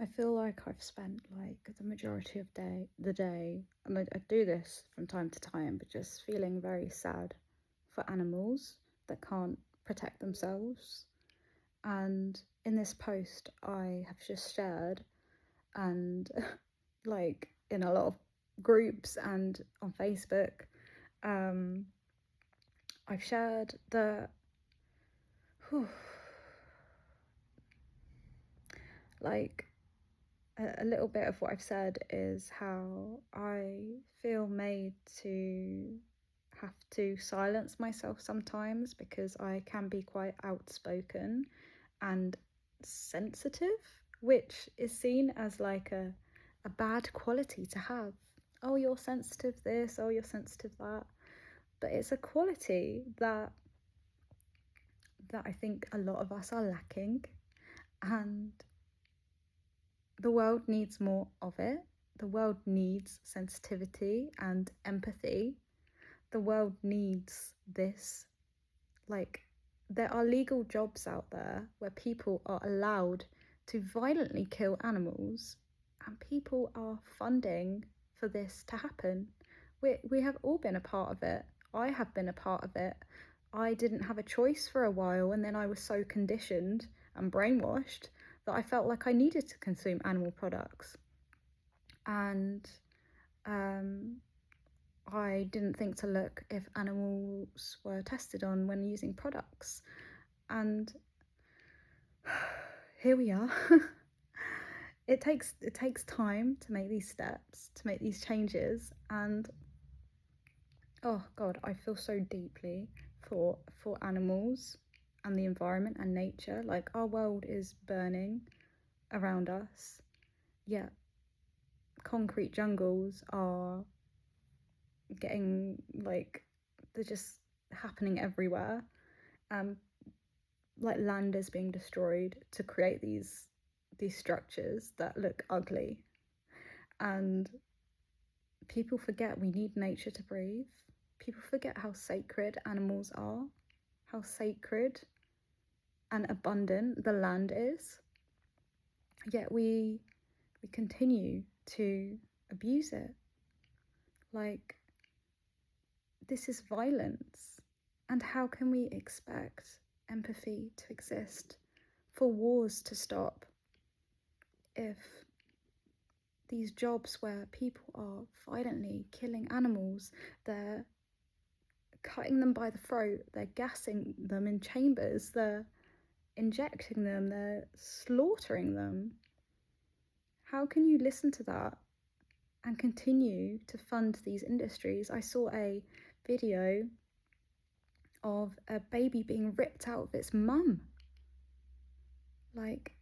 I feel like I've spent like the majority of the day, and I do this from time to time, but just feeling very sad for animals that can't protect themselves. And in this post, I have just shared, and like in a lot of groups and on Facebook, um, I've shared the like a little bit of what I've said is how I feel made to have to silence myself sometimes because I can be quite outspoken and sensitive, which is seen as like a bad quality to have. Oh, you're sensitive this, oh, you're sensitive that. But it's a quality that I think a lot of us are lacking, and the world needs more of it. The world needs sensitivity and empathy. The world needs this. Like, there are legal jobs out there where people are allowed to violently kill animals, and people are funding for this to happen. We have all been a part of it. I have been a part of it. I didn't have a choice for a while, and then I was so conditioned and brainwashed that I felt like I needed to consume animal products. And I didn't think to look if animals were tested on when using products. And here we are. It takes time to make these steps, to make these changes, and oh god, I feel so deeply for animals and the environment and nature. Like, our world is burning around us, yet concrete jungles are getting like, they're just happening everywhere. Like, land is being destroyed to create these structures that look ugly, and people forget we need nature to breathe. People forget how sacred animals are, how sacred and abundant the land is, yet we continue to abuse it. Like, this is violence, and how can we expect empathy to exist, for wars to stop, if these jobs where people are violently killing animals, they're cutting them by the throat, they're gassing them in chambers, they're injecting them, they're slaughtering them. How can you listen to that and continue to fund these industries? I saw a video of a baby being ripped out of its mum, like,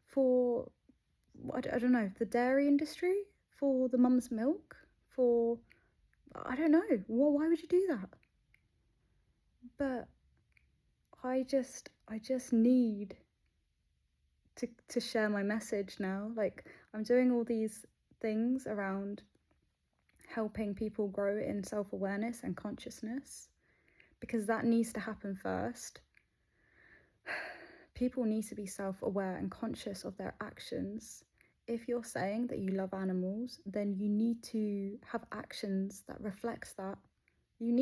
for, I don't know, the dairy industry, for the mum's milk, for, I don't know, why would you do that? But I just need to share my message now. Like, I'm doing all these things around helping people grow in self-awareness and consciousness, because that needs to happen first. People need to be self-aware and conscious of their actions. If you're saying that you love animals, then you need to have actions that reflects that. You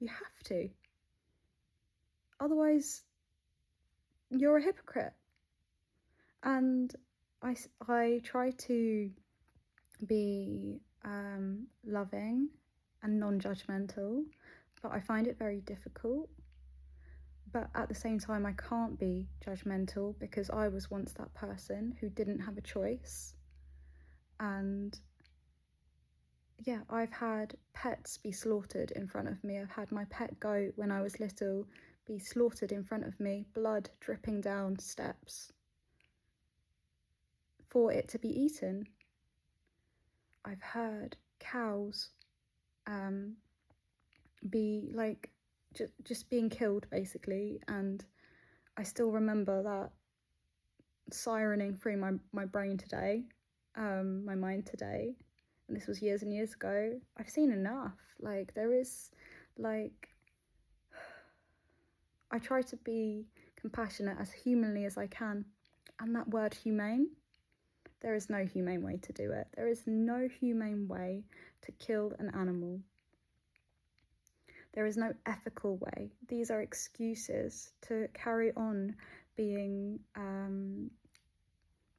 have to. Otherwise, you're a hypocrite. And I try to be loving and non-judgmental, but I find it very difficult. But at the same time, I can't be judgmental because I was once that person who didn't have a choice. And yeah, I've had pets be slaughtered in front of me. I've had my pet goat, when I was little, be slaughtered in front of me, blood dripping down steps for it to be eaten. I've heard cows be like just being killed, basically, and I still remember that sirening through my brain today, my mind today, and this was years and years ago. I've seen enough. Like, there is, like, I try to be compassionate as humanly as I can, and that word humane, There is no humane way to do it. There is no humane way to kill an animal. There is no ethical way. These are excuses to carry on being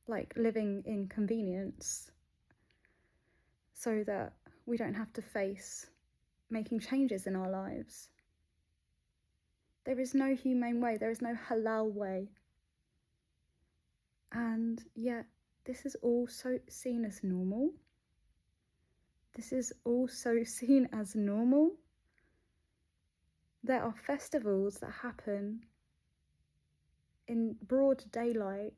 like living in convenience so that we don't have to face making changes in our lives. There is no humane way. There is no halal way. And yet this is also seen as normal. This is also seen as normal. There are festivals that happen in broad daylight,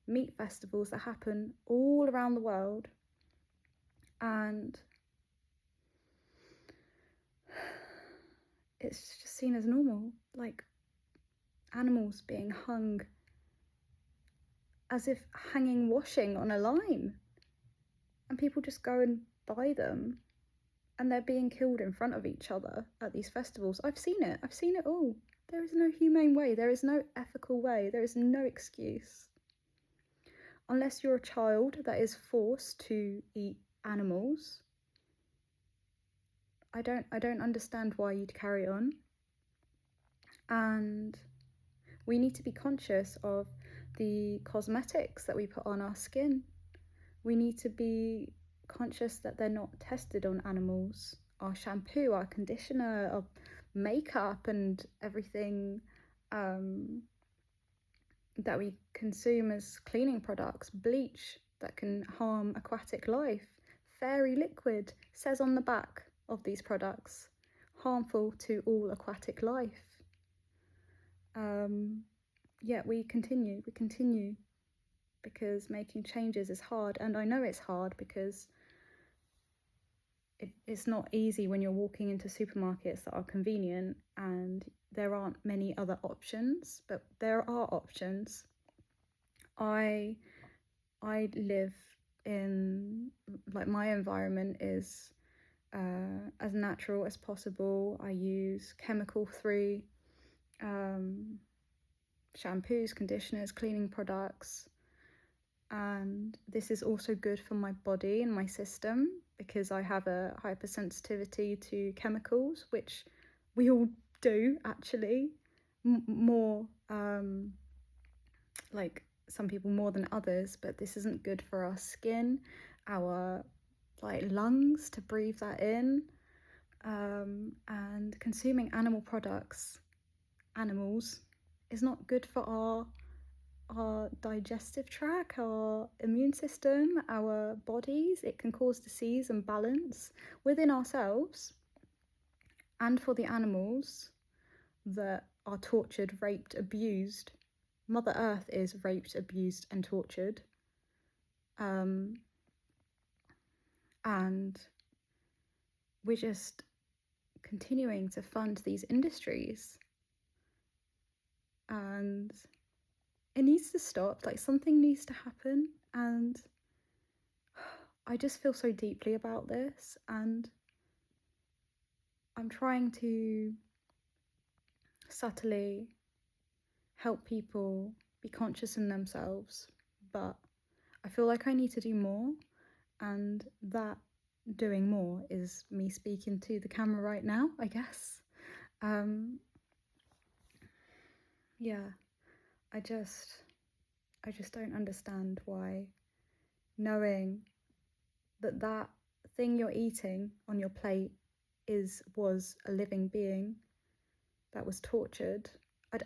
meat festivals that happen all around the world, and it's just seen as normal, like animals being hung as if hanging washing on a line, and people just go and buy them, and they're being killed in front of each other at these festivals. I've seen it all. There is no humane way, there is no ethical way, there is no excuse. Unless you're a child that is forced to eat animals, I don't understand why you'd carry on. And we need to be conscious of the cosmetics that we put on our skin. We need to be conscious that they're not tested on animals. Our shampoo, our conditioner, our makeup, and everything that we consume as cleaning products, bleach that can harm aquatic life, fairy liquid says on the back of these products, harmful to all aquatic life. Yet we continue because making changes is hard, and I know it's hard because it's not easy when you're walking into supermarkets that are convenient and there aren't many other options, but there are options. I live in, like, my environment is as natural as possible. I use chemical-free shampoos, conditioners, cleaning products, and this is also good for my body and my system because I have a hypersensitivity to chemicals, which we all do actually, more like some people more than others, but this isn't good for our skin, our lungs to breathe that in, and consuming animal products, animals, is not good for our digestive tract, our immune system, our bodies. It can cause disease and balance within ourselves and for the animals that are tortured, raped, abused. Mother Earth is raped, abused, and tortured. And we're just continuing to fund these industries. And it needs to stop, like something needs to happen. And I just feel so deeply about this, and I'm trying to subtly help people be conscious in themselves, but I feel like I need to do more, and that doing more is me speaking to the camera right now, I guess. Yeah, I just don't understand why, knowing that thing you're eating on your plate was a living being that was tortured.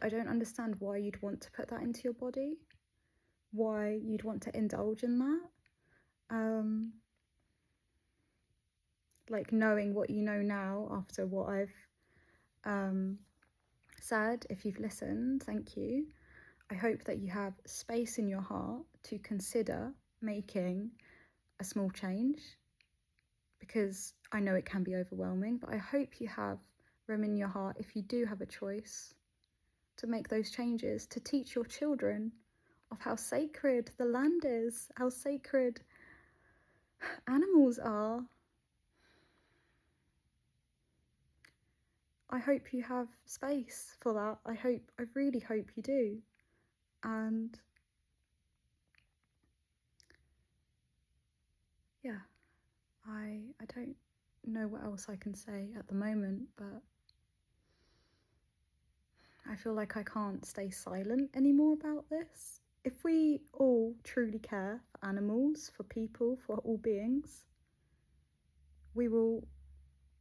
I don't understand why you'd want to put that into your body, why you'd want to indulge in that. Like, knowing what you know now after what I've said, if you've listened, thank you. I hope that you have space in your heart to consider making a small change, because I know it can be overwhelming, but I hope you have room in your heart, if you do have a choice, to make those changes, to teach your children of how sacred the land is, how sacred animals are. I hope you have space for that. I really hope you do. And yeah, I don't know what else I can say at the moment, but I feel like I can't stay silent anymore about this. If we all truly care for animals, for people, for all beings, we will,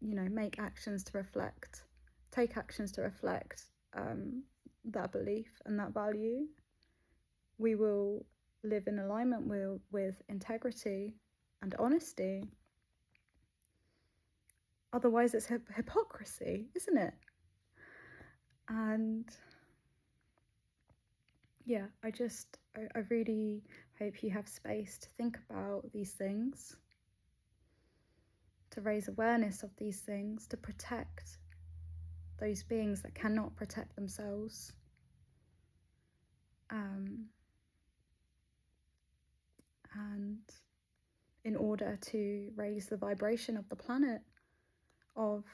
make actions to reflect, take actions to reflect that belief and that value. We will live in alignment with integrity and honesty. Otherwise, it's hypocrisy, isn't it? And yeah, I really hope you have space to think about these things, to raise awareness of these things, to protect those beings that cannot protect themselves. And in order to raise the vibration of the planet, of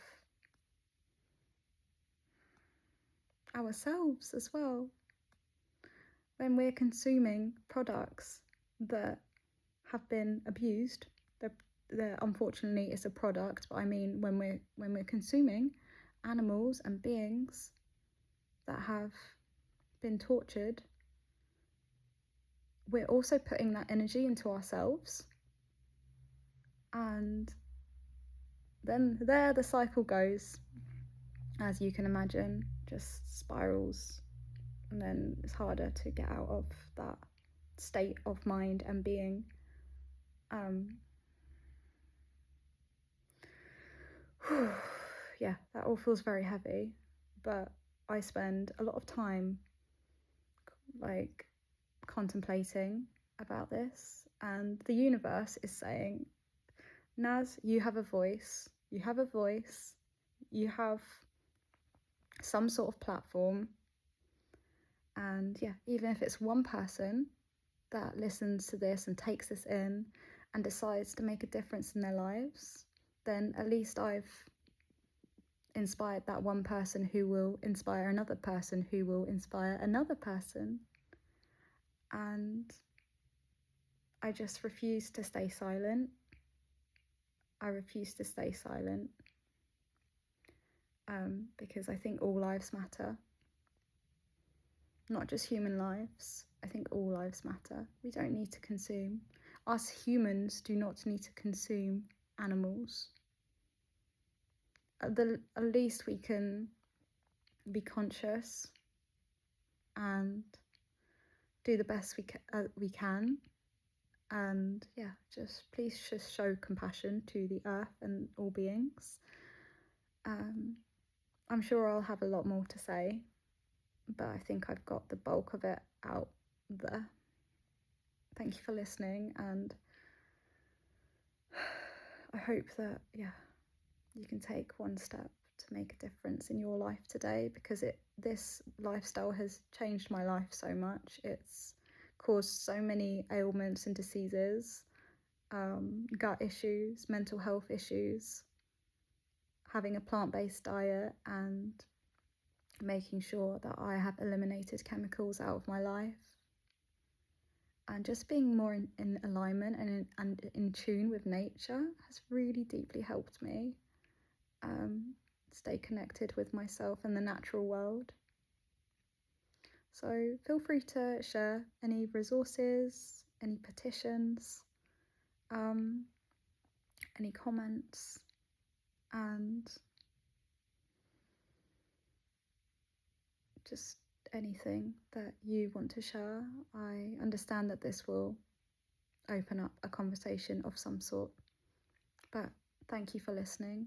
ourselves as well. When we're consuming products that have been abused, they're unfortunately it's a product, but I mean when we're consuming animals and beings that have been tortured, we're also putting that energy into ourselves, and then there the cycle goes, as you can imagine, just spirals, and then it's harder to get out of that state of mind and being. Yeah, that all feels very heavy, but I spend a lot of time contemplating about this, and the universe is saying, Naz, you have a voice, you have some sort of platform, and yeah, even if it's one person that listens to this and takes this in and decides to make a difference in their lives, then at least I've inspired that one person who will inspire another person who will inspire another person. And I just refuse to stay silent. I refuse to stay silent because I think all lives matter. Not just human lives. I think all lives matter. We don't need to consume. Us humans do not need to consume animals. At least we can be conscious and do the best we can. And yeah, please show compassion to the earth and all beings. I'm sure I'll have a lot more to say, but I think I've got the bulk of it out there. Thank you for listening, and I hope that you can take one step to make a difference in your life today, because this lifestyle has changed my life so much. It's caused so many ailments and diseases, gut issues, mental health issues. Having a plant-based diet and making sure that I have eliminated chemicals out of my life, and just being more in alignment and in tune with nature has really deeply helped me stay connected with myself and the natural world. So feel free to share any resources, any petitions, any comments, and just anything that you want to share. I understand that this will open up a conversation of some sort, but thank you for listening.